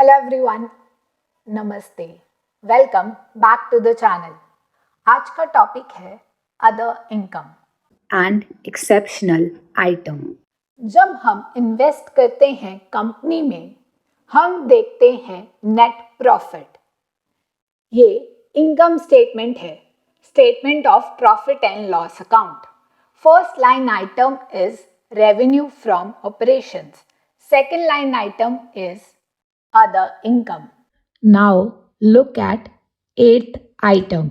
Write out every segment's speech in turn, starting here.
Hello everyone, नमस्ते, welcome back to the channel. आज का टॉपिक है other income and exceptional item. जब हम इन्वेस्ट करते हैं कंपनी में, हम देखते हैं नेट प्रॉफिट। ये इनकम स्टेटमेंट है, statement of profit and loss account. First line item is revenue from operations, second line item is other income. Now look at eighth item,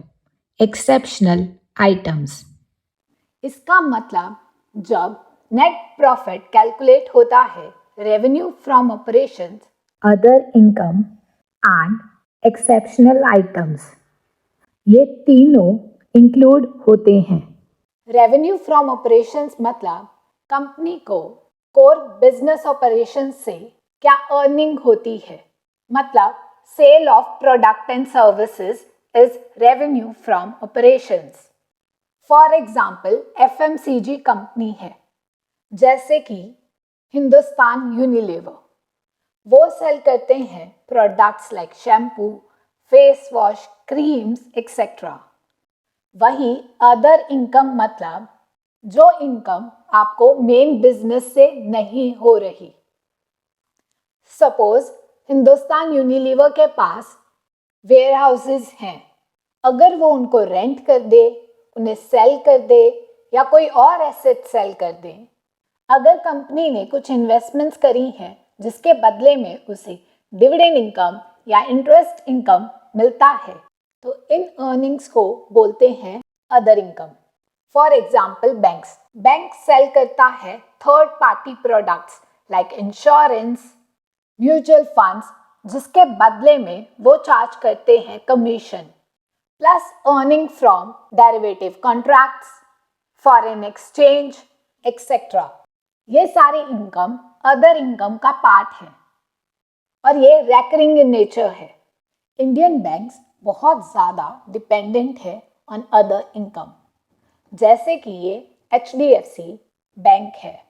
exceptional items. इसका मतलब जब net profit calculate होता है, revenue from operations, Other income and exceptional items. ये तीनों include होते हैं। Revenue from operations मतलब कंपनी को कोर बिजनेस ऑपरेशंस से क्या अर्निंग होती है, मतलब sale of product and services is revenue from operations. For example FMCG company है, जैसे कि हिंदुस्तान यूनिलीवर। वो सेल करते हैं products like shampoo, face wash, creams etcetera. वही अदर इनकम मतलब जो इनकम आपको मेन बिजनेस से नहीं हो रही। सपोज हिंदुस्तान यूनिलीवर के पास वेयर हाउसेज हैं, अगर वो उनको रेंट कर दे, उन्हें सेल कर दे या कोई और एसेट सेल कर दे, अगर कंपनी ने कुछ इन्वेस्टमेंट्स करी हैं जिसके बदले में उसे डिविडेंड इनकम या इंटरेस्ट इनकम मिलता है, तो इन अर्निंग्स को बोलते हैं other income. For example bank sale करता है third party products like insurance, mutual funds, जिसके बदले में वो चार्ज करते हैं commission, plus earning from derivative contracts, foreign exchange etcetera. ये सारी इनकम अदर इनकम का पार्ट है और ये रैकरिंग इन नेचर है। इंडियन बैंक्स बहुत ज़्यादा डिपेंडेंट है ऑन अदर इनकम, जैसे कि ये HDFC बैंक है।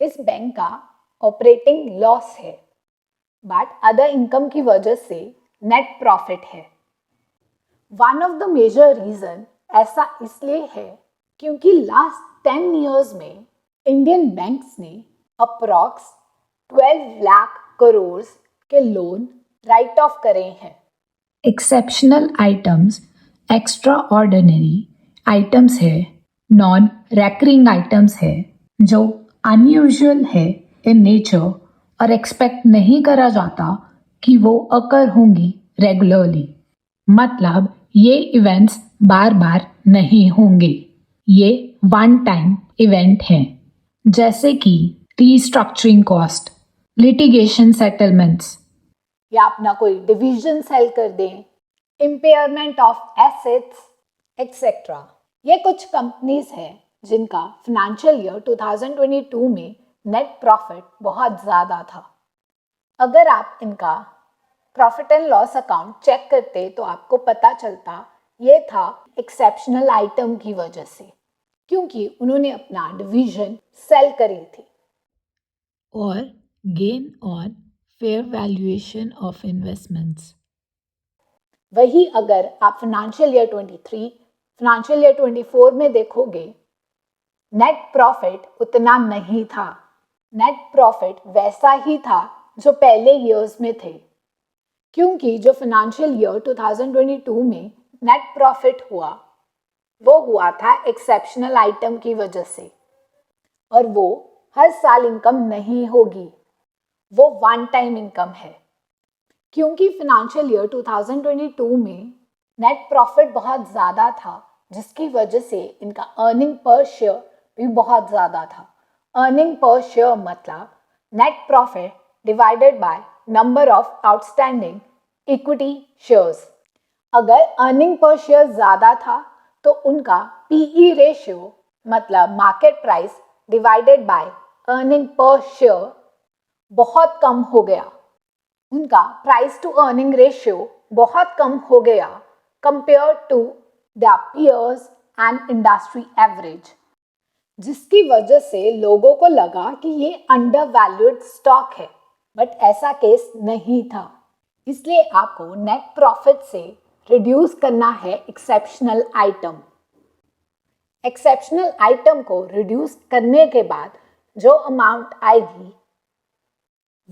इस बैंक का ऑपरेटिंग लॉस है, बट अदर इनकम की वजह से नेट प्रॉफिट है। One of the major reason ऐसा इसलिए है क्योंकि लास्ट 10 इयर्स में इंडियन बैंक्स ने अप्रॉक्स 12 लाख करोड़ के लोन राइट ऑफ करे हैं। Exceptional items extra ordinary items है, नॉन रैकरिंग आइटम्स है, जो अनयूजुअल है इन नेचर और एक्सपेक्ट नहीं करा जाता कि वो अकर होंगी रेगुलरली। मतलब ये इवेंट्स बार बार नहीं होंगे, ये वन टाइम इवेंट हैं, जैसे कि रीस्ट्रक्चरिंग कॉस्ट, लिटिगेशन सेटलमेंट्स, या अपना कोई डिवीजन सेल कर दें, इम्पेयरमेंट ऑफ एसेट्स एक्सेट्रा। ये कुछ कंपनीज हैं जिनका फाइनेंशियल ईयर 2022 में नेट प्रॉफिट बहुत ज़्यादा था। अगर आप इनका profit and loss account check करते तो आपको पता चलता ये था एक्सेप्शनल आइटम की वजह से, क्योंकि उन्होंने अपना डिवीजन सेल करी थी। और gain on fair valuation of investments. वही अगर आप फाइनेंशियल ईयर 23, फाइनेंशियल ईयर 24 में देखोगे, नेट प्रॉफिट उतना नहीं था। नेट प्रॉफिट वैसा ही था जो पहले ईयर्स में थे, क्योंकि जो फाइनेंशियल ईयर 2022 में नेट प्रॉफिट हुआ वो हुआ था एक्सेप्शनल आइटम की वजह से, और वो हर साल इनकम नहीं होगी, वो वन टाइम इनकम है। क्योंकि फाइनेंशियल ईयर 2022 में नेट प्रॉफिट बहुत ज़्यादा था, जिसकी वजह से इनका अर्निंग पर शेयर भी बहुत ज़्यादा था। अर्निंग पर शेयर मतलब net profit divided by number of outstanding equity shares. अगर अर्निंग पर शेयर ज़्यादा था तो उनका PE रेशियो मतलब market price divided by earning per share बहुत कम हो गया। उनका प्राइस टू अर्निंग रेशियो बहुत कम हो गया compare to the peers and industry average, जिसकी वजह से लोगों को लगा कि ये अंडर वैल्यूड स्टॉक है, बट ऐसा केस नहीं था। इसलिए आपको नेट प्रॉफिट से रिड्यूस करना है एक्सेप्शनल आइटम। एक्सेप्शनल आइटम को रिड्यूस करने के बाद जो अमाउंट आएगी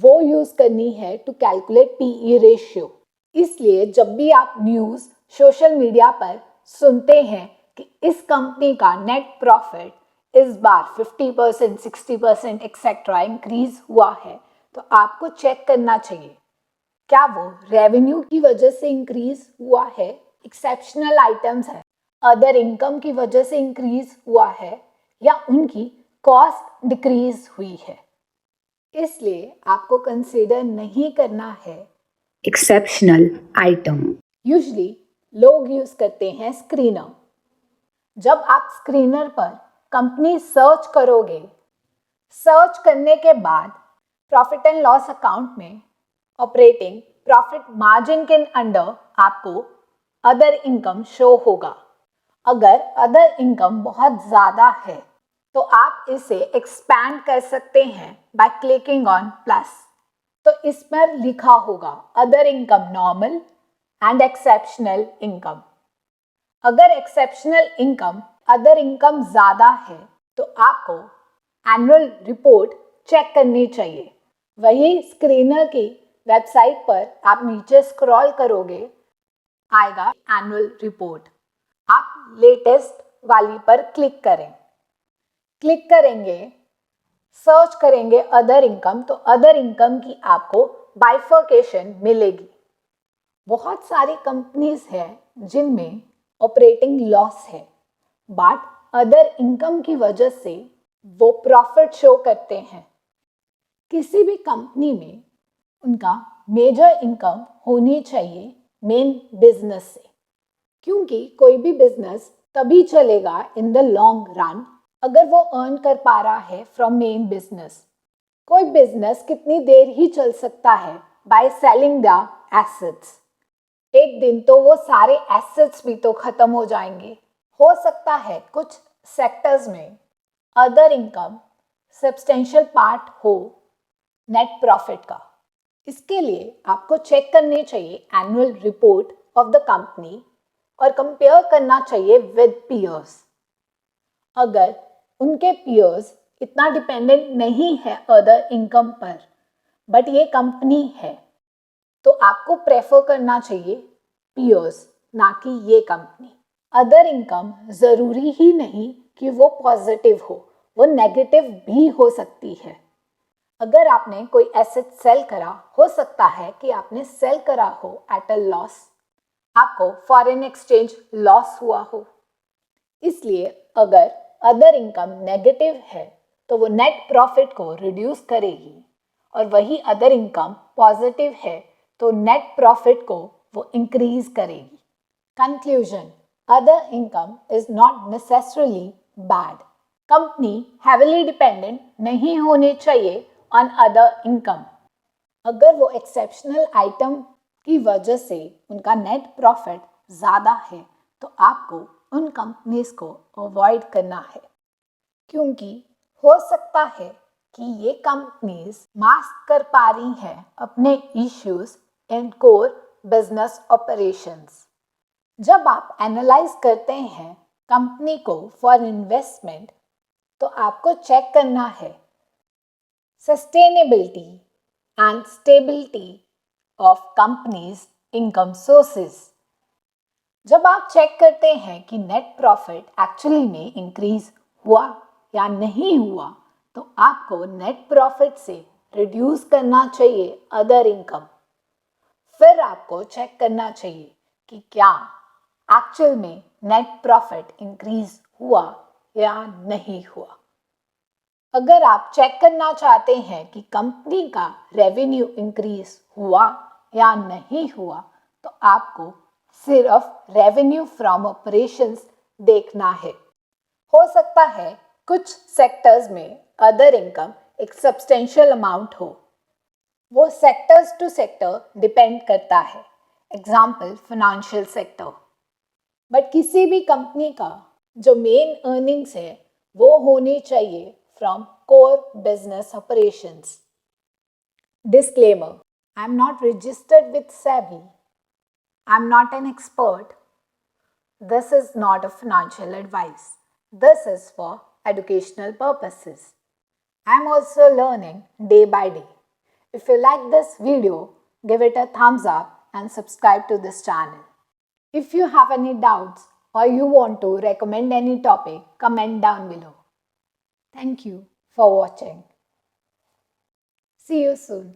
वो यूज करनी है टू कैलकुलेट पीई रेशियो। इसलिए जब भी आप न्यूज़ सोशल मीडिया पर सुनते हैं कि इस कंपनी का नेट प्रॉफिट इस बार 50%, 60% एक्सेट्रा इंक्रीज हुआ है, तो आपको चेक करना चाहिए क्या वो रेवेन्यू की वजह से इंक्रीज हुआ है, एक्सेप्शनल आइटम्स है, अदर इनकम की वजह से इंक्रीज हुआ है, या उनकी कॉस्ट डिक्रीज हुई है। इसलिए आपको कंसीडर नहीं करना है एक्सेप्शनल आइटम। यूजली लोग यूज करते हैं स्क्रीनर। जब आप स्क्रीनर पर कंपनी सर्च करोगे, सर्च करने के बाद प्रॉफिट एंड लॉस अकाउंट में ऑपरेटिंग प्रॉफिट मार्जिन के अंडर आपको अदर इनकम शो होगा। अगर अदर इनकम बहुत ज़्यादा है तो आप इसे एक्सपैंड कर सकते हैं बाय क्लिकिंग ऑन प्लस। तो इस पर लिखा होगा other income normal and exceptional income. अगर एक्सेप्शनल इनकम अदर इनकम ज़्यादा है तो आपको एनुअल रिपोर्ट चेक करनी चाहिए। वही स्क्रीनर की वेबसाइट पर आप नीचे स्क्रॉल करोगे, आएगा एनुअल रिपोर्ट। आप लेटेस्ट वाली पर क्लिक करें। क्लिक करेंगे, सर्च करेंगे अदर इनकम, तो अदर इनकम की आपको बाइफर्केशन मिलेगी। बहुत सारी कंपनीज हैं जिनमें ऑपरेटिंग लॉस है, बट अदर इनकम की वजह से वो प्रॉफिट शो करते हैं। किसी भी कंपनी में उनका मेजर इनकम होनी चाहिए मेन बिजनेस से, क्योंकि कोई भी बिजनेस तभी चलेगा इन द लॉन्ग रन अगर वो अर्न कर पा रहा है फ्रॉम मेन बिजनेस। कोई बिजनेस कितनी देर ही चल सकता है बाय सेलिंग द एसेट्स। एक दिन तो वो सारे एसेट्स भी तो खत्म हो जाएंगे। हो सकता है कुछ सेक्टर्स में अदर इनकम सब्सटेंशियल पार्ट हो नेट प्रॉफिट का। इसके लिए आपको चेक करनी चाहिए annual report of the company और कंपेयर करना चाहिए विद पीयर्स। अगर उनके पीयर्स इतना डिपेंडेंट नहीं है अदर इनकम पर, बट ये कंपनी है, तो आपको प्रेफर करना चाहिए पीयर्स, ना कि ये कंपनी। अदर इनकम ज़रूरी ही नहीं कि वो पॉजिटिव हो, वो नेगेटिव भी हो सकती है। अगर आपने कोई एसेट सेल करा, हो सकता है कि आपने सेल करा हो एट अ लॉस, आपको फॉरेन एक्सचेंज लॉस हुआ हो। इसलिए अगर अदर इनकम नेगेटिव है तो वो नेट प्रॉफिट को रिड्यूस करेगी, और वही अदर इनकम पॉजिटिव है तो नेट प्रॉफिट को वो इंक्रीज करेगी। Conclusion, other income is not necessarily bad. Company heavily dependent नहीं होनी चाहिए ऑन अदर इनकम। अगर वो एक्सेप्शनल आइटम की वजह से उनका नेट प्रॉफिट ज़्यादा है तो आपको उन कंपनीज को अवॉइड करना है, क्योंकि हो सकता है कि ये कंपनीज मास्क कर पा रही हैं अपने issues in core business operations. जब आप एनालाइज करते हैं कंपनी को फॉर इन्वेस्टमेंट, तो आपको चेक करना है sustainability and stability of companies income sources. जब आप चेक करते हैं कि नेट प्रॉफिट एक्चुअली में इंक्रीज हुआ या नहीं हुआ, तो आपको नेट प्रॉफिट से रिड्यूस करना चाहिए अदर इनकम। फिर आपको चेक करना चाहिए कि क्या एक्चुअल में नेट प्रॉफिट इंक्रीज हुआ या नहीं हुआ। अगर आप चेक करना चाहते हैं कि कंपनी का रेवेन्यू इंक्रीज हुआ या नहीं हुआ, तो आपको सिर्फ रेवेन्यू फ्रॉम ऑपरेशंस देखना है। हो सकता है कुछ सेक्टर्स में अदर इनकम एक सब्सटेंशियल अमाउंट हो, वो सेक्टर्स टू सेक्टर डिपेंड करता है। Example financial sector. बट किसी भी कंपनी का जो मेन अर्निंग्स है वो होनी चाहिए from core business operations. Disclaimer, I'm not registered with SEBI. I'm not an expert. This is not a financial advice. This is for educational purposes. I'm also learning day by day. If you like this video, give it a thumbs up and subscribe to this channel. If you have any doubts or you want to recommend any topic, comment down below. Thank you for watching. See you soon.